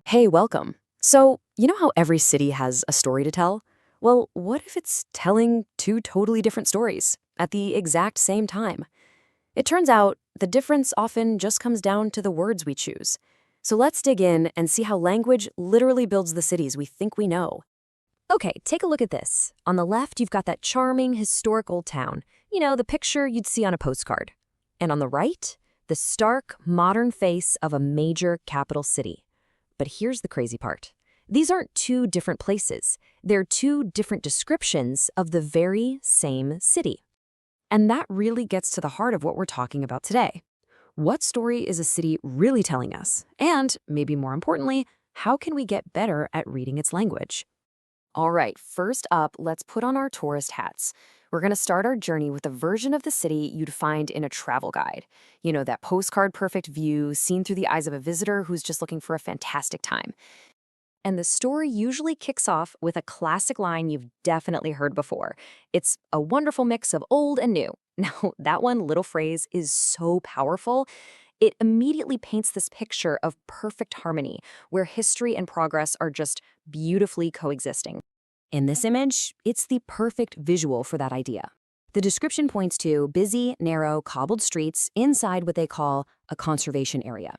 Hey, welcome. So, you know how every city has a story to tell? Well, what if it's telling two totally different stories at the exact same time? It turns out the difference often just comes down to the words we choose. So let's dig in and see how language literally builds the cities we think we know. Okay, take a look at this. On the left, you've got that charming, historic old town. You know, the picture you'd see on a postcard. And on the right, the stark, modern face of a major capital city. But here's the crazy part. These aren't two different places. They're two different descriptions of the very same city. And that really gets to the heart of what we're talking about today. What story is a city really telling us? And, maybe more importantly, how can we get better at reading its language? All right, first up, let's put on our tourist hats. We're going to start our journey with a version of the city you'd find in a travel guide. You know, that postcard perfect view seen through the eyes of a visitor who's just looking for a fantastic time. And the story usually kicks off with a classic line you've definitely heard before. It's a wonderful mix of old and new. Now, that one little phrase is so powerful. It immediately paints this picture of perfect harmony, where history and progress are just beautifully coexisting. In this image, it's the perfect visual for that idea. The description points to busy, narrow, cobbled streets inside what they call a conservation area.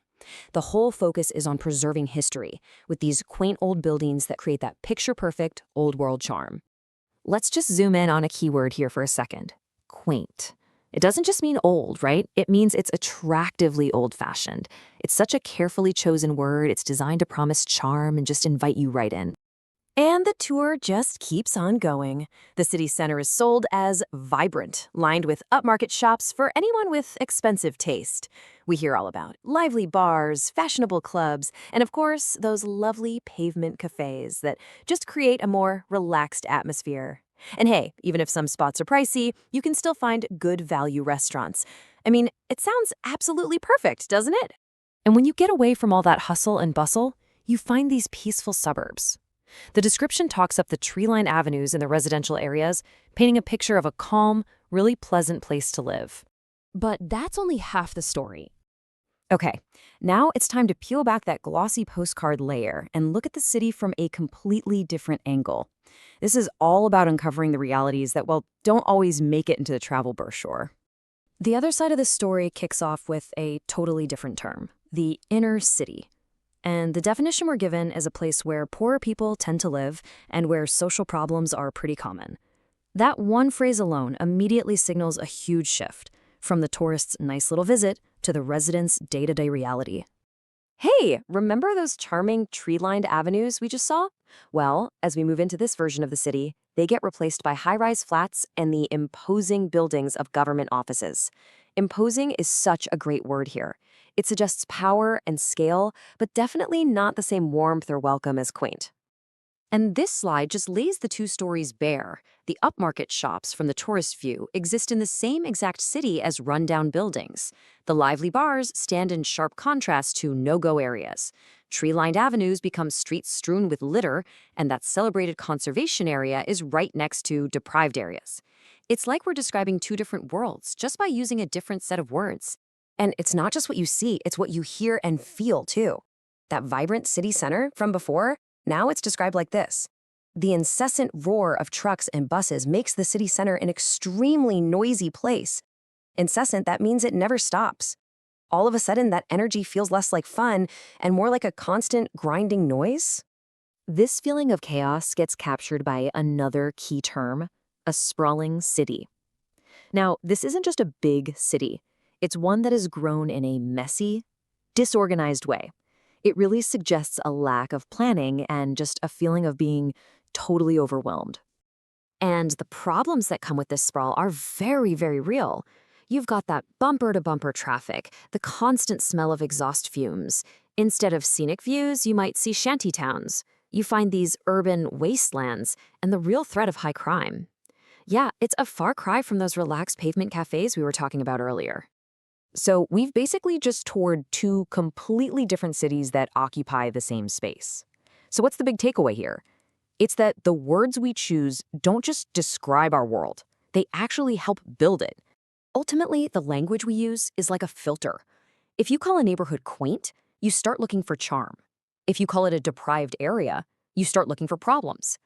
The whole focus is on preserving history, with these quaint old buildings that create that picture-perfect, old-world charm. Let's just zoom in on a keyword here for a second. Quaint. It doesn't just mean old, right? It means it's attractively old-fashioned. It's such a carefully chosen word. It's designed to promise charm and just invite you right in. And the tour just keeps on going. The city center is sold as vibrant, lined with upmarket shops for anyone with expensive taste. We hear all about lively bars, fashionable clubs, and of course, those lovely pavement cafes that just create a more relaxed atmosphere. And hey, even if some spots are pricey, you can still find good value restaurants. I mean, it sounds absolutely perfect, doesn't it? And when you get away from all that hustle and bustle, you find these peaceful suburbs. The description talks up the tree-lined avenues in the residential areas, painting a picture of a calm, really pleasant place to live. But that's only half the story. Okay, now it's time to peel back that glossy postcard layer and look at the city from a completely different angle. This is all about uncovering the realities that, well, don't always make it into the travel brochure. The other side of the story kicks off with a totally different term, the inner city. And the definition we're given is a place where poorer people tend to live and where social problems are pretty common. That one phrase alone immediately signals a huge shift, from the tourist's nice little visit to the residents' day-to-day reality. Hey, remember those charming tree-lined avenues we just saw? Well, as we move into this version of the city, they get replaced by high-rise flats and the imposing buildings of government offices. Imposing is such a great word here. It suggests power and scale, but definitely not the same warmth or welcome as Quaint. And this slide just lays the two stories bare. The upmarket shops from the tourist view exist in the same exact city as rundown buildings. The lively bars stand in sharp contrast to no-go areas. Tree-lined avenues become streets strewn with litter, and that celebrated conservation area is right next to deprived areas. It's like we're describing two different worlds just by using a different set of words. And it's not just what you see, it's what you hear and feel, too. That vibrant city center from before, now it's described like this. The incessant roar of trucks and buses makes the city center an extremely noisy place. Incessant, that means it never stops. All of a sudden, that energy feels less like fun and more like a constant grinding noise. This feeling of chaos gets captured by another key term, a sprawling city. Now, this isn't just a big city. It's one that has grown in a messy, disorganized way. It really suggests a lack of planning and just a feeling of being totally overwhelmed. And the problems that come with this sprawl are very, very real. You've got that bumper-to-bumper traffic, the constant smell of exhaust fumes. Instead of scenic views, you might see shanty towns. You find these urban wastelands and the real threat of high crime. Yeah, it's a far cry from those relaxed pavement cafes we were talking about earlier. So we've basically just toured two completely different cities that occupy the same space. So what's the big takeaway here? It's that the words we choose don't just describe our world. They actually help build it. Ultimately, the language we use is like a filter. If you call a neighborhood quaint, you start looking for charm. If you call it a deprived area, you start looking for problems.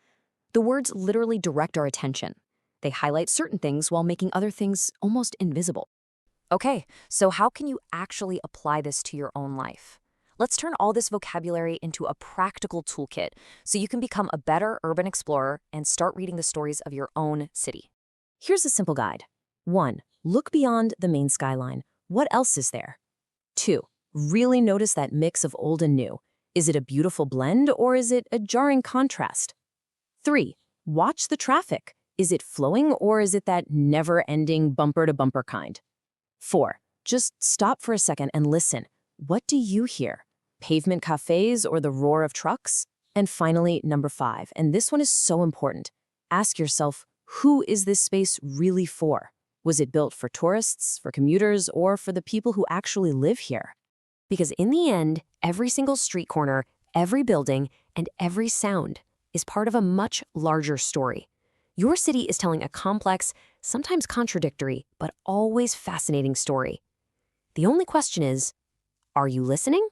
The words literally direct our attention. They highlight certain things while making other things almost invisible. Okay, so how can you actually apply this to your own life? Let's turn all this vocabulary into a practical toolkit so you can become a better urban explorer and start reading the stories of your own city. Here's a simple guide. 1. Look beyond the main skyline. What else is there? 2. Really notice that mix of old and new. Is it a beautiful blend or is it a jarring contrast? 3. Watch the traffic. Is it flowing or is it that never-ending bumper-to-bumper kind? 4. Just stop for a second and listen. What do you hear? Pavement cafes or the roar of trucks? And finally, number 5, and this one is so important. Ask yourself, who is this space really for? Was it built for tourists, for commuters, or for the people who actually live here? Because in the end, every single street corner, every building, and every sound is part of a much larger story. Your city is telling a complex, sometimes contradictory, but always fascinating story. The only question is, are you listening?